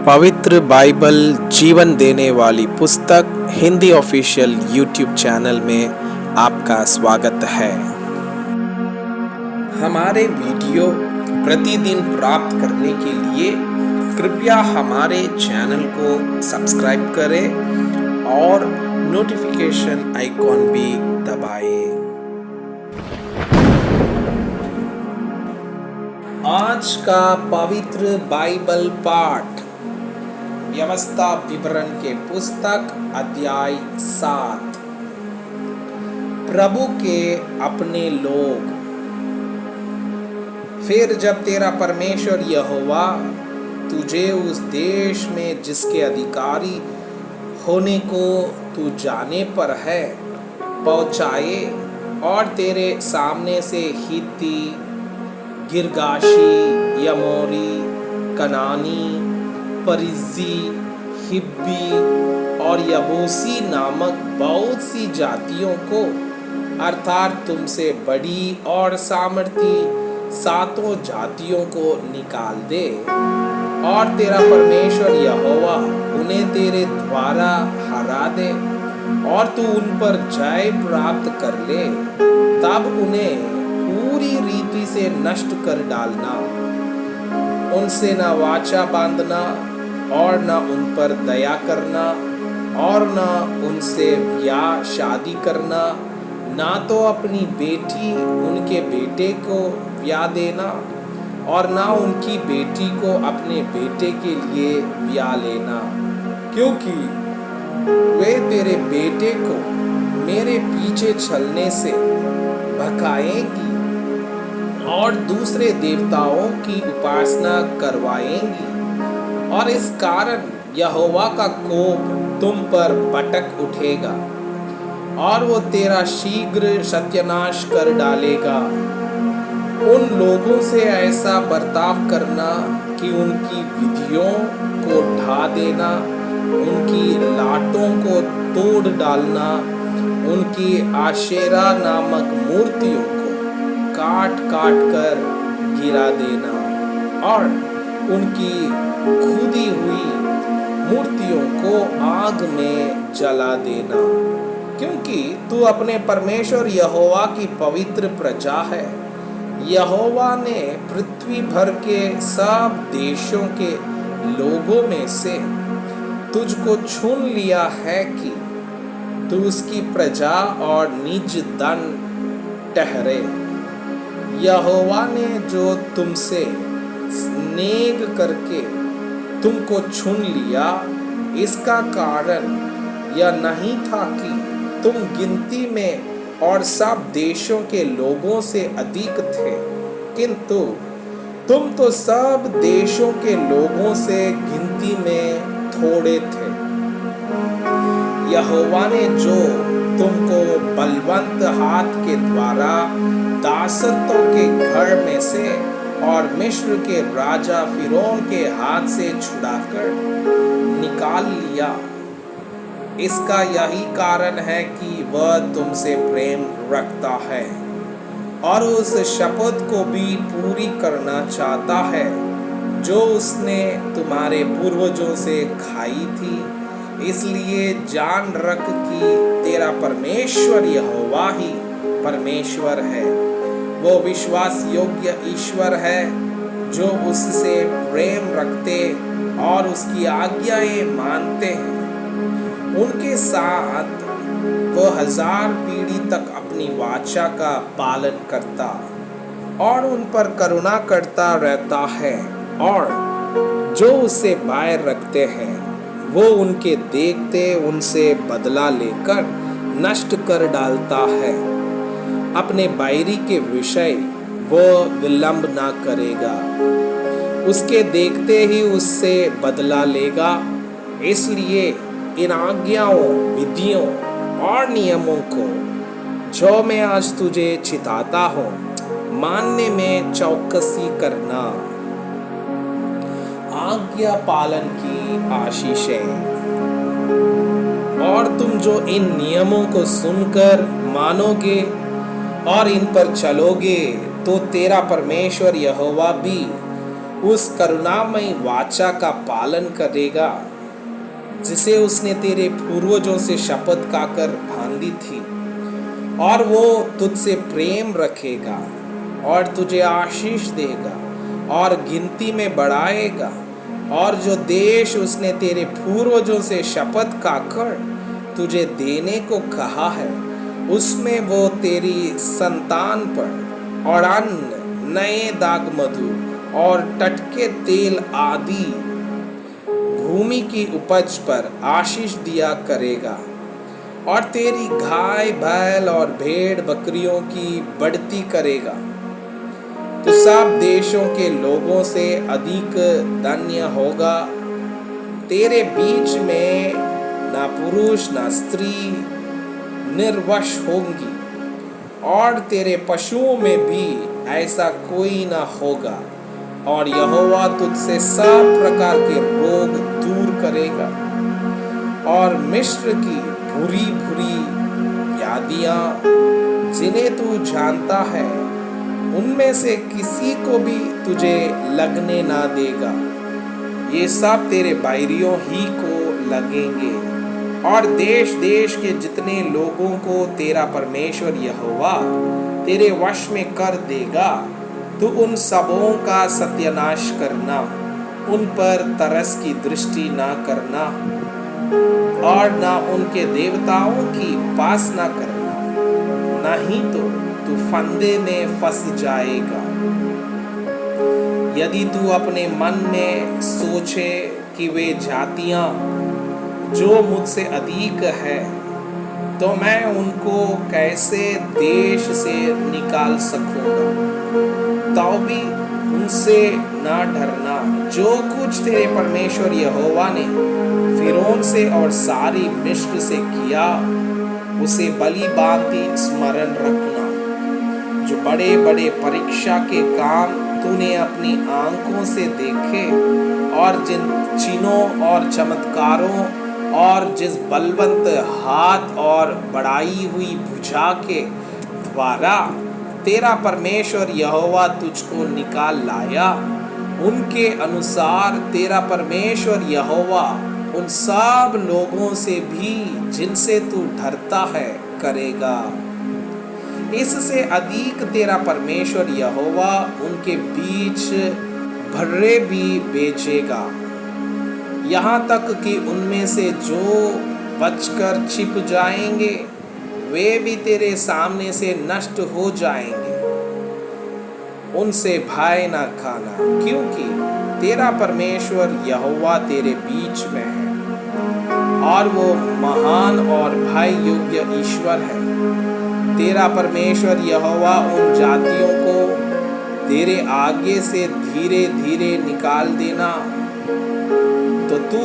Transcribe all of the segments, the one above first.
पवित्र बाइबल जीवन देने वाली पुस्तक हिंदी ऑफिशियल यूट्यूब चैनल में आपका स्वागत है। हमारे वीडियो प्रतिदिन प्राप्त करने के लिए कृपया हमारे चैनल को सब्सक्राइब करें और नोटिफिकेशन आइकॉन भी दबाएं। आज का पवित्र बाइबल पाठ व्यवस्था विवरण के पुस्तक अध्याय 7। प्रभु के अपने लोग। फिर जब तेरा परमेश्वर यहोवा तुझे उस देश में जिसके अधिकारी होने को तू जाने पर है पहुंचाए और तेरे सामने से हित्ती, गिरगाशी, यमोरी, कनानी, परिज्जी, हिब्बी और यबूसी नामक बहुत सी जातियों को अर्थात तुमसे बड़ी और सामर्थी 7 जातियों को निकाल दे और तेरा परमेश्वर यहोवा उन्हें तेरे द्वारा हरा दे और तू उन पर जय प्राप्त कर ले, तब उन्हें पूरी रीति से नष्ट कर डालना। उनसे न वाचा बांधना और न उन पर दया करना और न उनसे ब्याह शादी करना, ना तो अपनी बेटी उनके बेटे को ब्याह देना और ना उनकी बेटी को अपने बेटे के लिए ब्याह लेना, क्योंकि वे तेरे बेटे को मेरे पीछे चलने से भगाएंगी और दूसरे देवताओं की उपासना करवाएंगी और इस कारण यहोवा का कोप तुम पर भटक उठेगा और वो तेरा शीघ्र सत्यानाश कर डालेगा। उन लोगों से ऐसा बर्ताव करना कि उनकी विधियों को ढा देना, उनकी लाटों को तोड़ डालना, उनकी आशेरा नामक मूर्तियों को काट काट कर गिरा देना और उनकी खुदी हुई मूर्तियों को आग में जला देना, क्योंकि तू अपने परमेश्वर यहोवा की पवित्र प्रजा है। यहोवा ने पृथ्वी भर के सब देशों के लोगों में से तुझको चुन लिया है कि तू उसकी प्रजा और निज धन ठहरे। यहोवा ने जो तुमसे स्नेह करके तुमको चुन लिया, इसका कारण यह नहीं था कि तुम गिनती में और सब देशों के लोगों से अधिक थे, किंतु तुम तो सब देशों के लोगों से गिनती में थोड़े थे। यहोवा ने जो तुमको बलवंत हाथ के द्वारा दासत्व के घर में से और मिस्र के राजा फिरौन के हाथ से छुड़ाकर निकाल लिया, इसका यही कारण है कि वह तुमसे प्रेम रखता है और उस शपथ को भी पूरी करना चाहता है जो उसने तुम्हारे पूर्वजों से खाई थी। इसलिए जान रख कि तेरा परमेश्वर यहोवा ही परमेश्वर है। वो विश्वास योग्य ईश्वर है जो उससे प्रेम रखते और उसकी आज्ञाएं मानते हैं। उनके साथ वो 1000 पीढ़ी तक अपनी वाचा का पालन करता और उन पर करुणा करता रहता है, और जो उससे बैर रखते हैं वो उनके देखते उनसे बदला लेकर नष्ट कर डालता है। अपने बैरी के विषय वो विलंब ना करेगा, उसके देखते ही उससे बदला लेगा। इसलिए इन आज्ञाओं, विधियों और नियमों को जो मैं आज तुझे चिताता हूँ, मानने में चौकसी करना। आज्ञा पालन की आशीषें। और तुम जो इन नियमों को सुनकर मानोगे और इन पर चलोगे, तो तेरा परमेश्वर यहोवा भी उस करुणामयी वाचा का पालन करेगा जिसे उसने तेरे पूर्वजों से शपथ खाकर बांधी थी, और वो तुझसे प्रेम रखेगा और तुझे आशीष देगा और गिनती में बढ़ाएगा। और जो देश उसने तेरे पूर्वजों से शपथ खाकर तुझे देने को कहा है, उसमें वो तेरी संतान पर और अन्न, नए दाग मधु और टटके तेल आदि भूमि की उपज पर आशीष दिया करेगा, और तेरी गाय बैल और भेड़ बकरियों की बढ़ती करेगा। तो सब देशों के लोगों से अधिक धन्य होगा। तेरे बीच में ना पुरुष ना स्त्री निर्वश होंगी, और तेरे पशुओं में भी ऐसा कोई ना होगा, और यहोवा तुझसे सब प्रकार के रोग दूर करेगा। और मिस्र की बुरी बुरी व्याधियां जिन्हें तू जानता है, उनमें से किसी को भी तुझे लगने ना देगा। ये सब तेरे बैरियों ही को लगेंगे। और देश देश के जितने लोगों को तेरा परमेश्वर यहोवा तेरे वश में कर देगा, तू उन सबों का सत्यानाश करना, उन पर तरस की दृष्टि ना करना और ना उनके देवताओं की उपासना करना, नहीं तो तू फंदे में फंस जाएगा। यदि तू अपने मन में सोचे कि वे जातियां जो मुझसे अधिक है, तो मैं उनको कैसे देश से निकाल सकूंगा, तो भी उनसे ना डरना। जो कुछ तेरे परमेश्वर यहोवा ने फिरौन से और सारी मिस्र से किया, उसे भली भांति स्मरण रखना। जो बड़े बड़े परीक्षा के काम तूने अपनी आंखों से देखे, और जिन चिन्हों और चमत्कारों और जिस बलवंत हाथ और बढ़ाई हुई भुजा के द्वारा तेरा परमेश्वर यहोवा तुझको निकाल लाया, उनके अनुसार तेरा परमेश्वर यहोवा उन सब लोगों से भी जिनसे तू डरता है करेगा। इससे अधिक तेरा परमेश्वर यहोवा उनके बीच भर्रे भी बेचेगा, यहाँ तक कि उनमें से जो बचकर छिप जाएंगे वे भी तेरे सामने से नष्ट हो जाएंगे। उनसे भय न खाना, क्योंकि तेरा परमेश्वर यहोवा तेरे बीच में है, और वो महान और भय योग्य ईश्वर है। तेरा परमेश्वर यहोवा उन जातियों को तेरे आगे से धीरे धीरे निकाल देना, तो तू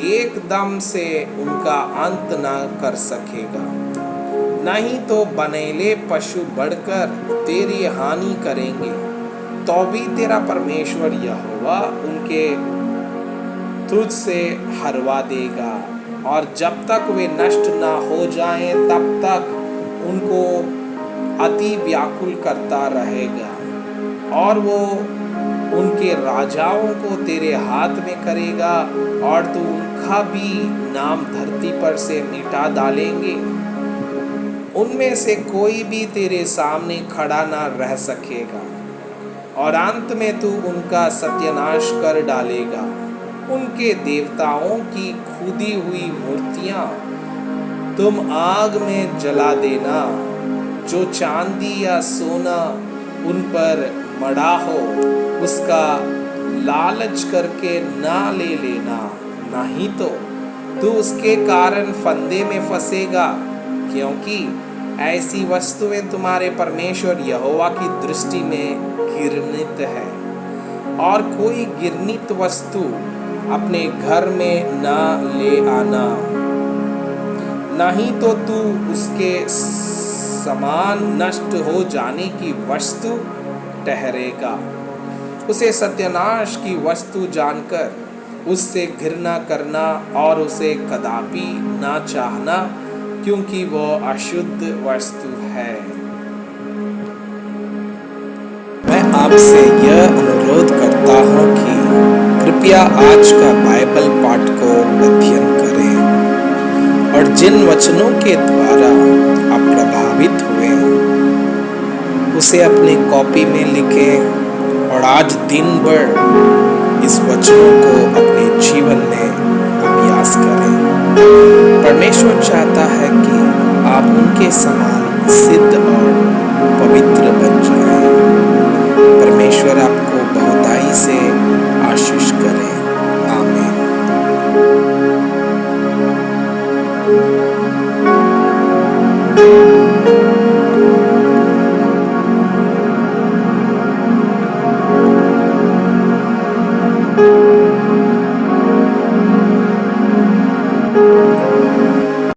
एकदम से उनका अंत ना कर सकेगा। नहीं तो बनेले पशु बढ़कर तेरी हानि करेंगे, तो भी तेरा परमेश्वर यहोवा उनके तुझसे हरवा देगा, और जब तक वे नष्ट ना हो जाएं तब तक उनको अति व्याकुल करता रहेगा, और वो उनके राजाओं को तेरे हाथ में करेगा, और तू उनका भी नाम धरती पर से मिटा डालेंगे। उनमें से कोई भी तेरे सामने खड़ा ना रह सकेगा, और अंत में तू उनका सत्यानाश कर डालेगा। उनके देवताओं की खुदी हुई मूर्तियां तुम आग में जला देना। जो चांदी या सोना उन पर मढ़ा हो, उसका लालच करके ना ले लेना, नहीं तो तू उसके कारण फंदे में फंसेगा, क्योंकि ऐसी वस्तुएं तुम्हारे परमेश्वर यहोवा की दृष्टि में घृणित है। और कोई घृणित वस्तु अपने घर में ना ले आना, नहीं तो तू उसके समान नष्ट हो जाने की वस्तु ठहरेगा। उसे सत्यानाश की वस्तु जानकर उससे घृणा करना और उसे कदापि ना चाहना, क्योंकि वह अशुद्ध वस्तु है। मैं आपसे यह अनुरोध करता हूँ कि कृपया आज का बाइबल पाठ को अध्ययन करें और जिन वचनों के द्वारा आप प्रभावित हुए उसे अपनी कॉपी में लिखें और आज दिन भर इस वचनों को अपने जीवन में अभ्यास करें। परमेश्वर चाहता है कि आप उनके समान सिद्ध और पवित्र बन जाएं। परमेश्वर आपको बहुताई से आशीष